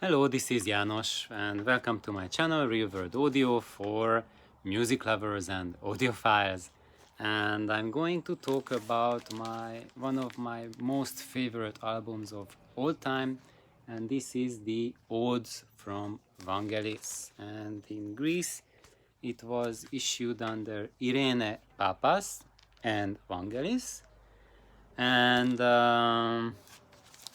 Hello, this is János and welcome to my channel Real World Audio for music lovers and audiophiles. And I'm going to talk about one of my most favorite albums of all time, and this is the Odes from Vangelis. And in Greece it was issued under Irene Papas and Vangelis. And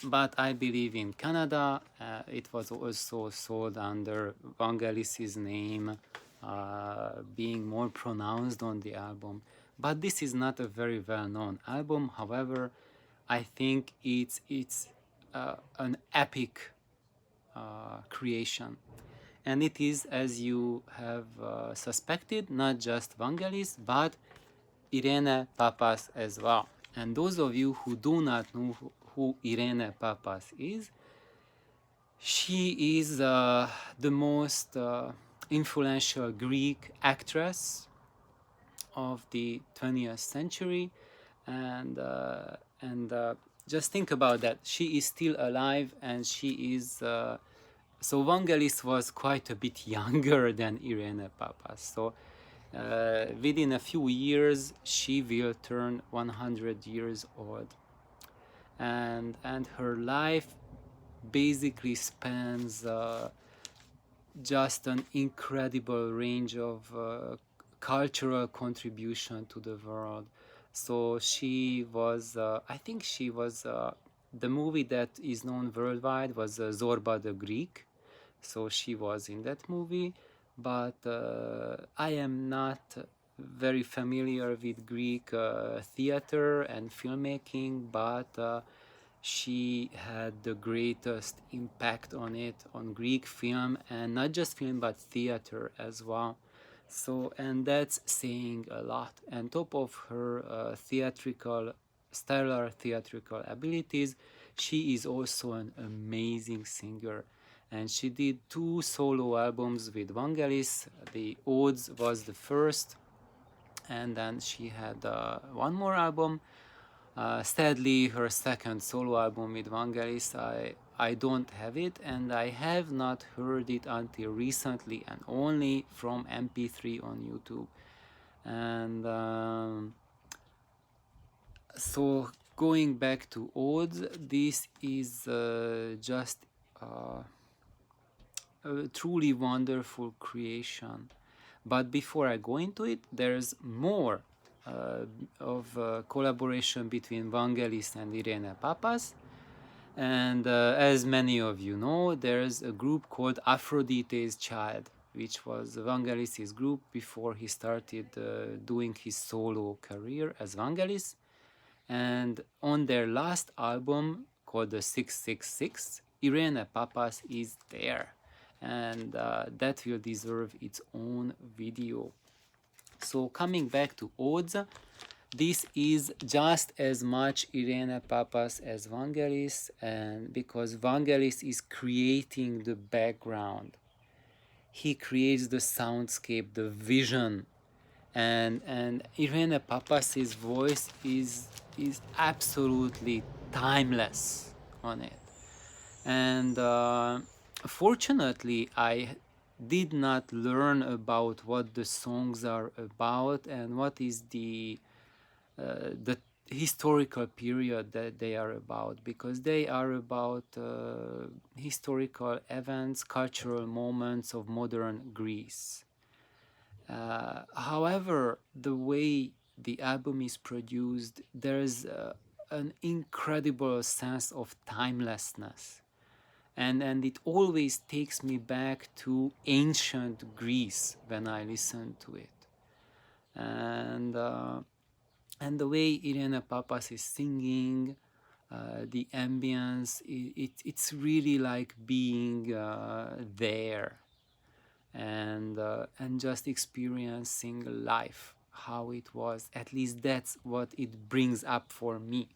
but I believe in Canada it was also sold under Vangelis' name, being more pronounced on the album. But this is not a very well-known album. However, I think it's an epic creation. And it is, as you have suspected, not just Vangelis, but Irene Papas as well. And those of you who do not know who Irene Papas is, she is the most influential Greek actress of the 20th century, and just think about that. She is still alive, and she is so Vangelis was quite a bit younger than Irene Papas. So within a few years, she will turn 100 years old, and her life basically spans just an incredible range of cultural contribution to the world. So she was, I think she was, the movie that is known worldwide was Zorba the Greek. So she was in that movie, but I am not very familiar with Greek theater and filmmaking, but she had the greatest impact on it, on Greek film, and not just film but theater as well. So, and that's saying a lot. And top of her stellar theatrical abilities, she is also an amazing singer. And she did 2 solo albums with Vangelis. The Odes was the first, and then she had one more album. Sadly, her second solo album with Vangelis, I don't have it, and I have not heard it until recently, and only from MP3 on YouTube. And so going back to Odes, this is just a truly wonderful creation. But before I go into it, there's more of collaboration between Vangelis and Irene Papas. And as many of you know, there's a group called Aphrodite's Child, which was Vangelis' group before he started doing his solo career as Vangelis. And on their last album, called the 666, Irene Papas is there. And that will deserve its own video. So coming back to Odes, this is just as much Irene Papas as Vangelis, and because Vangelis is creating the background, he creates the soundscape, the vision, and Irene Papas's voice is absolutely timeless on it. And fortunately, I did not learn about what the songs are about and what is the historical period that they are about, because they are about historical events, cultural moments of modern Greece. However, the way the album is produced, there's an incredible sense of timelessness. And it always takes me back to ancient Greece when I listen to it. And the way Irene Papas is singing, the ambience, it's really like being there, and just experiencing life, how it was. At least that's what it brings up for me,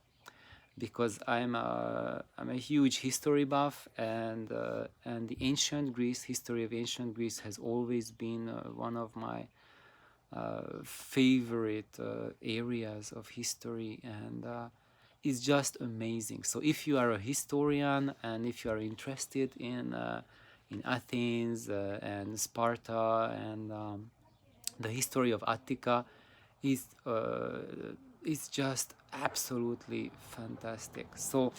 because I'm a huge history buff, and the ancient Greece, history of ancient Greece has always been one of my favorite areas of history, and is just amazing. So if you are a historian and if you are interested in Athens and Sparta and the history of Attica, is just absolutely fantastic. So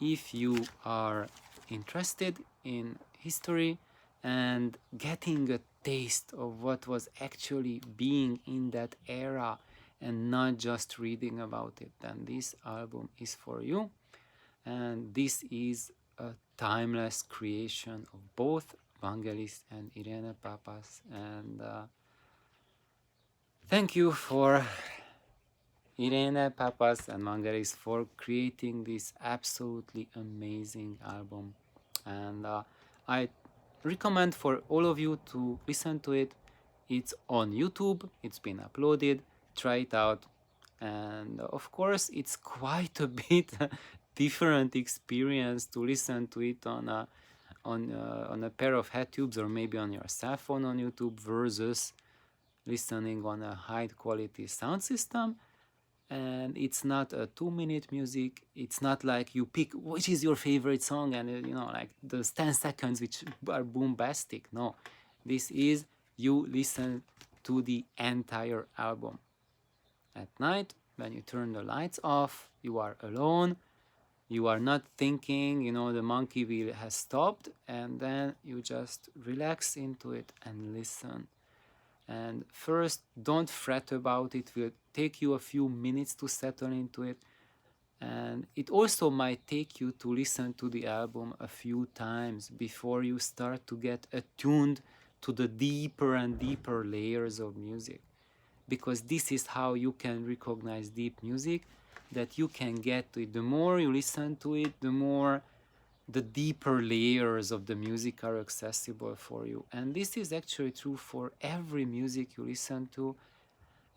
if you are interested in history and getting a taste of what was actually being in that era and not just reading about it, then this album is for you. And this is a timeless creation of both Vangelis and Irene Papas. And thank you for Irene Papas and Vangelis for creating this absolutely amazing album. And I recommend for all of you to listen to it. It's on YouTube, it's been uploaded, try it out. And of course, it's quite a bit different experience to listen to it on a pair of head tubes or maybe on your cell phone on YouTube versus listening on a high quality sound system. And it's not a 2-minute music. It's not like you pick which is your favorite song and like those 10 seconds which are bombastic. No, this is you listen to the entire album at night when you turn the lights off. You are alone, you are not thinking, the monkey wheel has stopped, and then you just relax into it and listen. And first, don't fret about it. It will take you a few minutes to settle into it. And it also might take you to listen to the album a few times before you start to get attuned to the deeper and deeper layers of music. Because this is how you can recognize deep music, that you can get to it. The more you listen to it, the more the deeper layers of the music are accessible for you. And this is actually true for every music you listen to.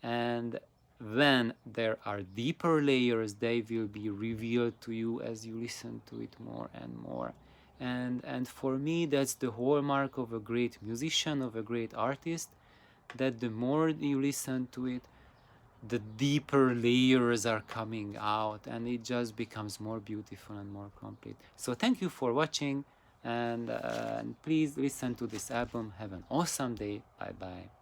And when there are deeper layers, they will be revealed to you as you listen to it more and more. And for me, that's the hallmark of a great musician, of a great artist, that the more you listen to it, the deeper layers are coming out, and it just becomes more beautiful and more complete. So thank you for watching, and please listen to this album. Have an awesome day. Bye bye.